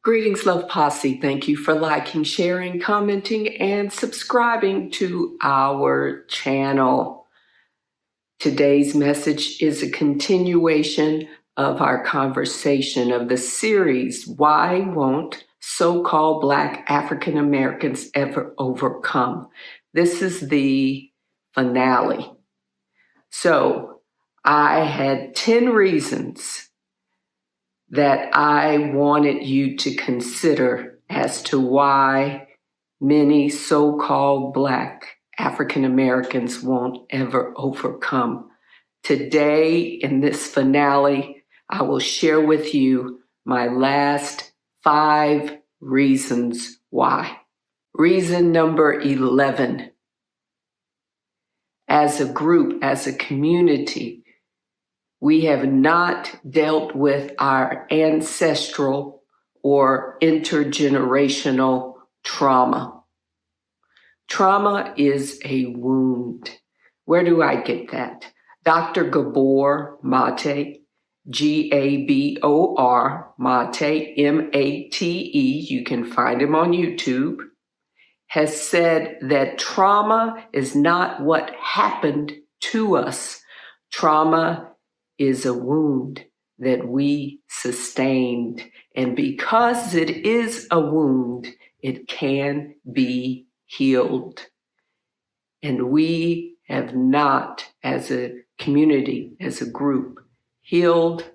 Greetings, Love Posse. Thank you for liking, sharing, commenting, and subscribing to our channel. Today's message is a continuation of our conversation of the series, Why Won't So-Called Black African Americans Ever Overcome? This is the finale. So I had 10 reasons that I wanted you to consider as to why many so-called Black African Americans won't ever overcome. Today, in this finale, I will share with you my last 5 reasons why. Reason number 11. As a group, as a community, we have not dealt with our ancestral or intergenerational trauma. Trauma is a wound. Where do I get that? Dr. Gabor Mate, Gabor Mate, Mate, you can find him on YouTube, has said that trauma is not what happened to us. Trauma is a wound that we sustained. And because it is a wound, it can be healed. And we have not, as a community, as a group, healed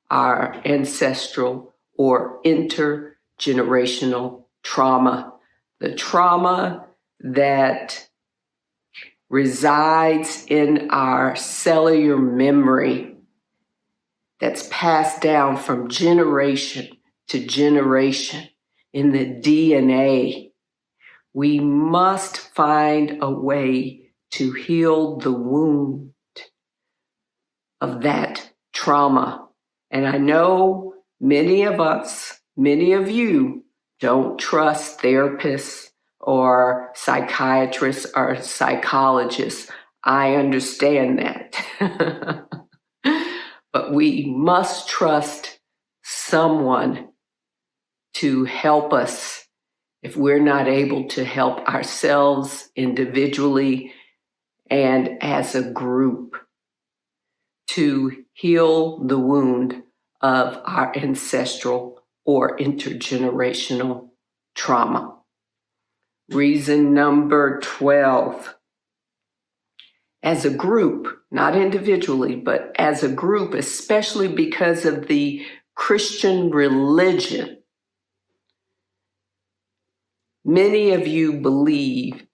our ancestral or intergenerational trauma. The trauma that resides in our cellular memory, that's passed down from generation to generation in the DNA. We must find a way to heal the wound of that trauma. And I know many of us, many of you, don't trust therapists or psychiatrists or psychologists. I understand that. But we must trust someone to help us if we're not able to help ourselves individually and as a group to heal the wound of our ancestral or intergenerational trauma. Reason number 12. As a group, not individually, but as a group, especially because of the Christian religion, many of you believe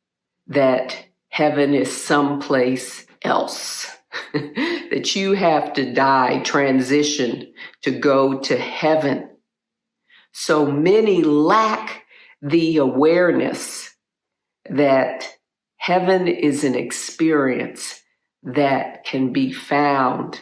that heaven is someplace else, that you have to die, transition to go to heaven. So many lack the awareness that heaven is an experience that can be found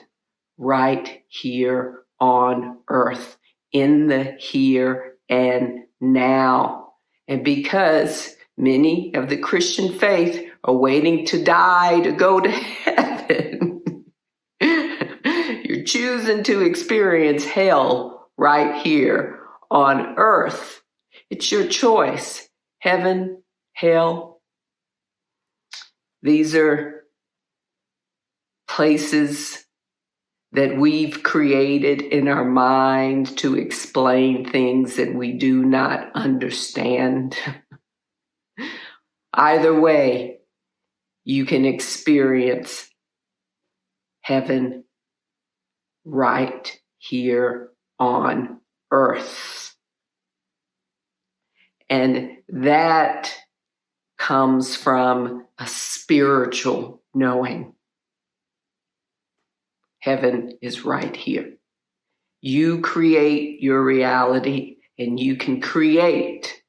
right here on earth, in the here and now. And because many of the Christian faith are waiting to die to go to heaven, you're choosing to experience hell right here on earth. It's your choice. Heaven, hell. These are places that we've created in our mind to explain things that we do not understand. Either way, you can experience heaven right here on earth. And that comes from a spiritual knowing. Heaven is right here. You create your reality, and you can create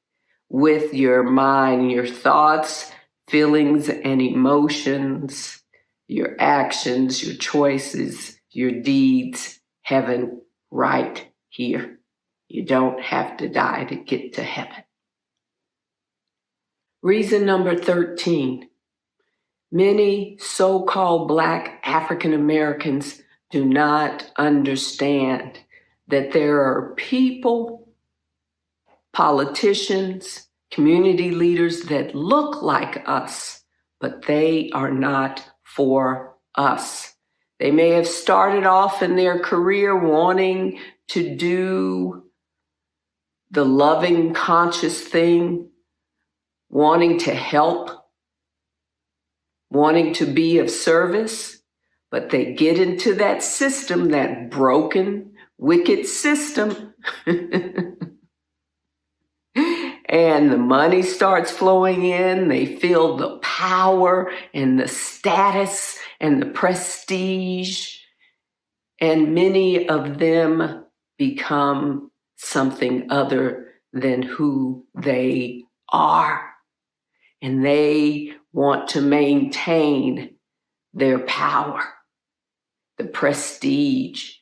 with your mind, your thoughts, feelings, and emotions, your actions, your choices, your deeds, heaven right here. You don't have to die to get to heaven. Reason number 13. Many so-called Black African Americans do not understand that there are people politicians, community leaders that look like us, but they are not for us. They may have started off in their career wanting to do the loving, conscious thing, wanting to help, wanting to be of service, but they get into that system, that broken, wicked system, and the money starts flowing in. They feel the power and the status and the prestige, and many of them become something other than who they are. And they want to maintain their power, the prestige,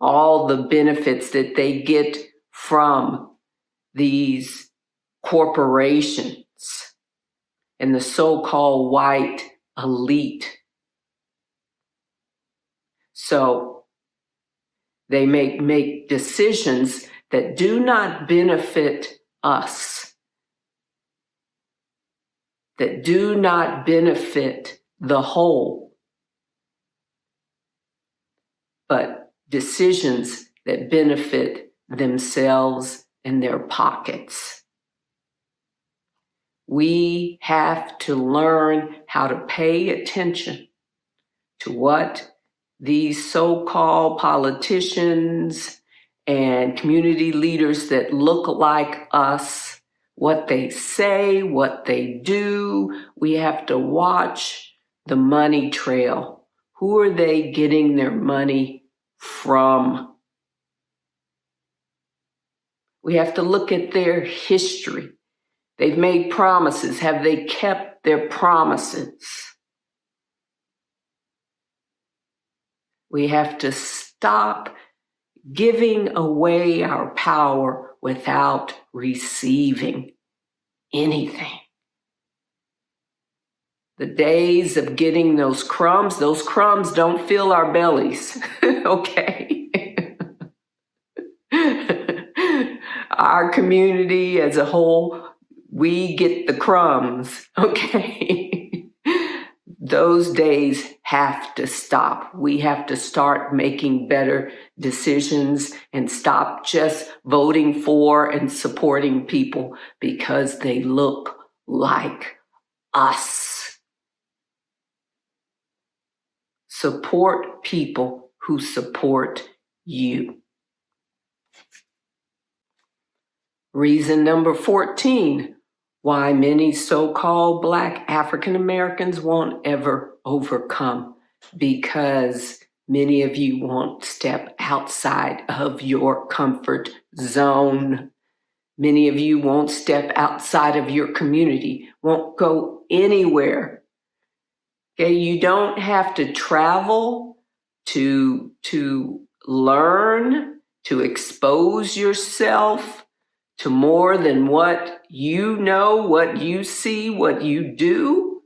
all the benefits that they get from these corporations and the so-called white elite. So they make decisions that do not benefit us, that do not benefit the whole, but decisions that benefit themselves and their pockets. We have to learn how to pay attention to what these so-called politicians and community leaders that look like us, what they say, what they do. We have to watch the money trail. Who are they getting their money from? We have to look at their history. They've made promises. Have they kept their promises? We have to stop giving away our power without receiving anything. The days of getting those crumbs don't fill our bellies, okay? Our community as a whole, we get the crumbs, okay? Those days have to stop. We have to start making better decisions and stop just voting for and supporting people because they look like us. Support people who support you. Reason number 14, why many so-called Black African Americans won't ever overcome. Because many of you won't step outside of your comfort zone. Many of you won't step outside of your community, won't go anywhere. Okay, you don't have to travel to learn, to expose yourself to more than what you know, what you see, what you do.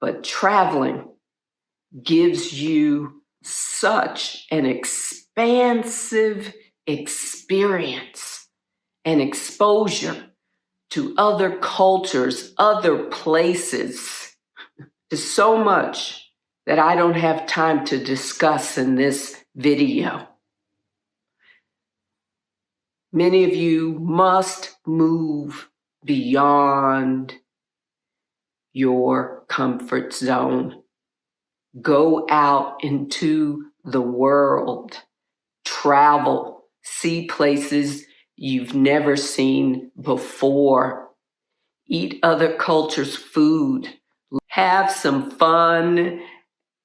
But traveling gives you such an expansive experience and exposure to other cultures, other places. There's so much that I don't have time to discuss in this video. Many of you must move beyond your comfort zone. Go out into the world. Travel. See places you've never seen before. Eat other cultures' food. Have some fun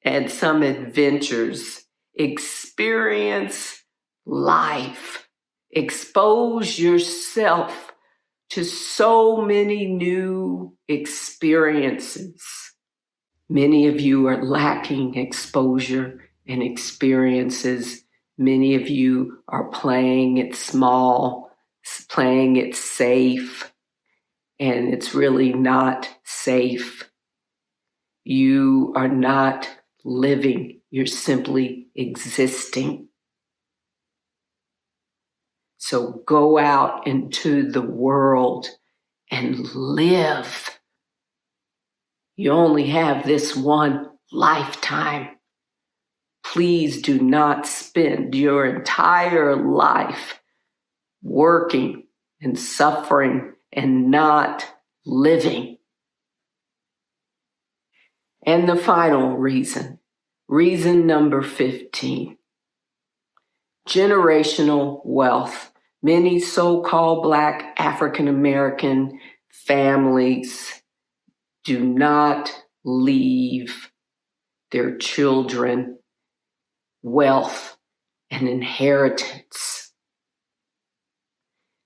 and some adventures. Experience life. Expose yourself to so many new experiences. Many of you are lacking exposure and experiences. Many of you are playing it small, playing it safe, and it's really not safe. You are not living, you're simply existing. So go out into the world and live. You only have this one lifetime. Please do not spend your entire life working and suffering and not living. And the final reason number 15, generational wealth. Many so-called Black African American families do not leave their children wealth and inheritance.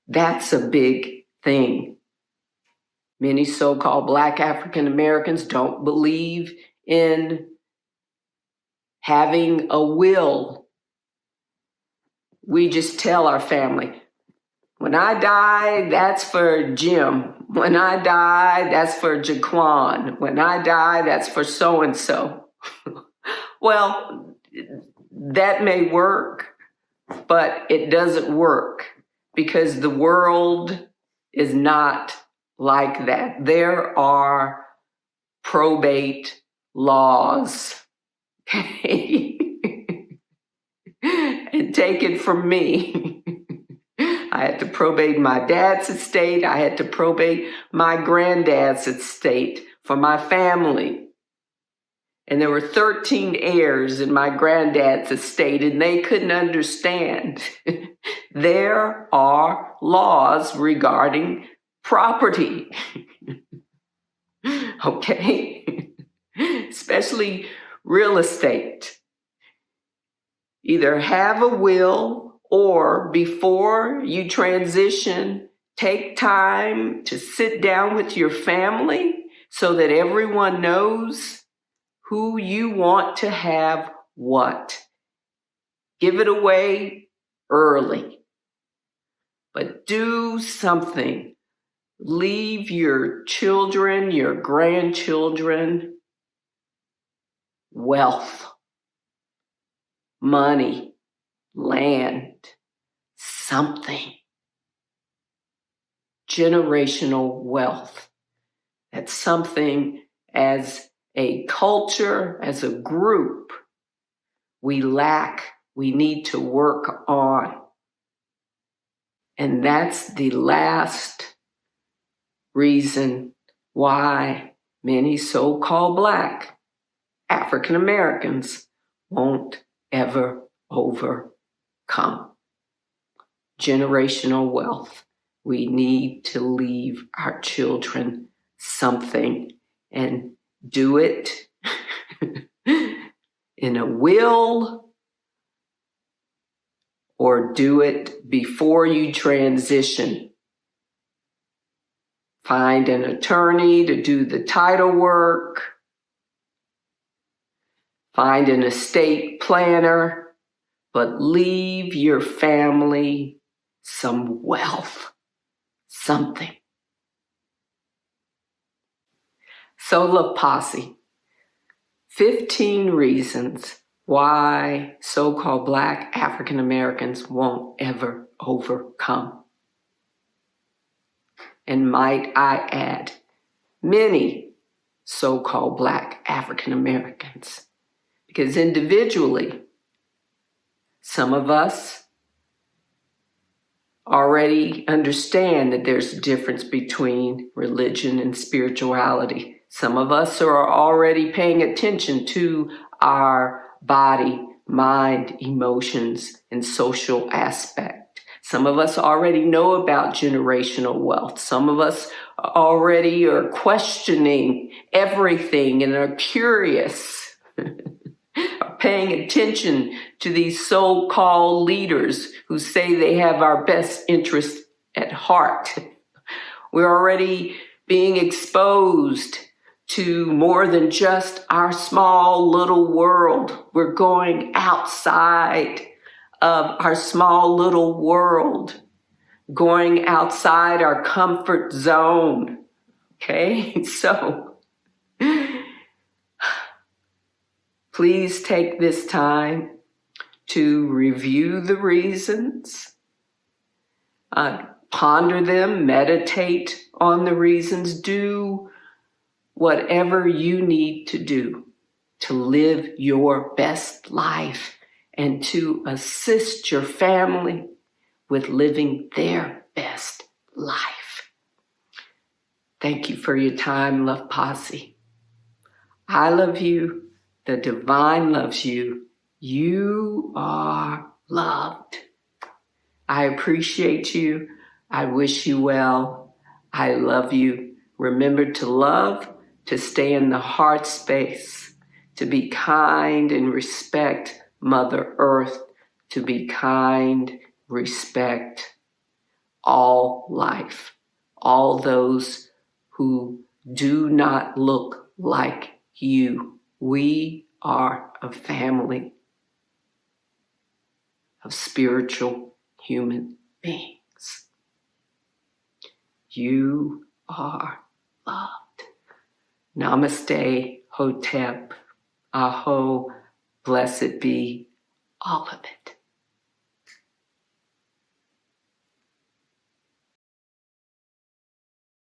That's a big thing. Many so-called Black African Americans don't believe in having a will. We just tell our family, when I die, that's for Jim. When I die, that's for Jaquan. When I die, that's for so-and-so. Well, that may work, but it doesn't work because the world is not like that. There are probate laws. Okay? And take it from me. I had to probate my dad's estate. I had to probate my granddad's estate for my family. And there were 13 heirs in my granddad's estate, and they couldn't understand. There are laws regarding property. Okay? Especially real estate. Either have a will, or before you transition, take time to sit down with your family so that everyone knows who you want to have what. Give it away early, but do something. Leave your children, your grandchildren, wealth, money, land, something. Generational wealth. That's something as a culture, as a group, we lack, we need to work on. And that's the last reason why many so-called Black African Americans won't ever overcome. Generational wealth. We need to leave our children something, and do it in a will, or do it before you transition. Find an attorney to do the title work. Find an estate planner, but leave your family some wealth, something. Sola Posse, 15 reasons why so-called Black African Americans won't ever overcome. And might I add, many so-called Black African Americans. Because individually, some of us already understand that there's a difference between religion and spirituality. Some of us are already paying attention to our body, mind, emotions, and social aspect. Some of us already know about generational wealth. Some of us already are questioning everything and are curious, are paying attention to these so-called leaders who say they have our best interest at heart. We're already being exposed to more than just our small little world. We're going outside of our small little world, going outside our comfort zone. Okay, so please take this time to review the reasons Ponder them, meditate on the reasons, do whatever you need to do to live your best life and to assist your family with living their best life. Thank you for your time, Love Posse. I love you. The divine loves you. You are loved. I appreciate you. I wish you well. I love you. Remember to love, to stay in the heart space, to be kind and respect Mother Earth, to be kind, respect all life, all those who do not look like you. We are a family of spiritual human beings. You are loved. Namaste, Hotep, Aho, blessed be all of it.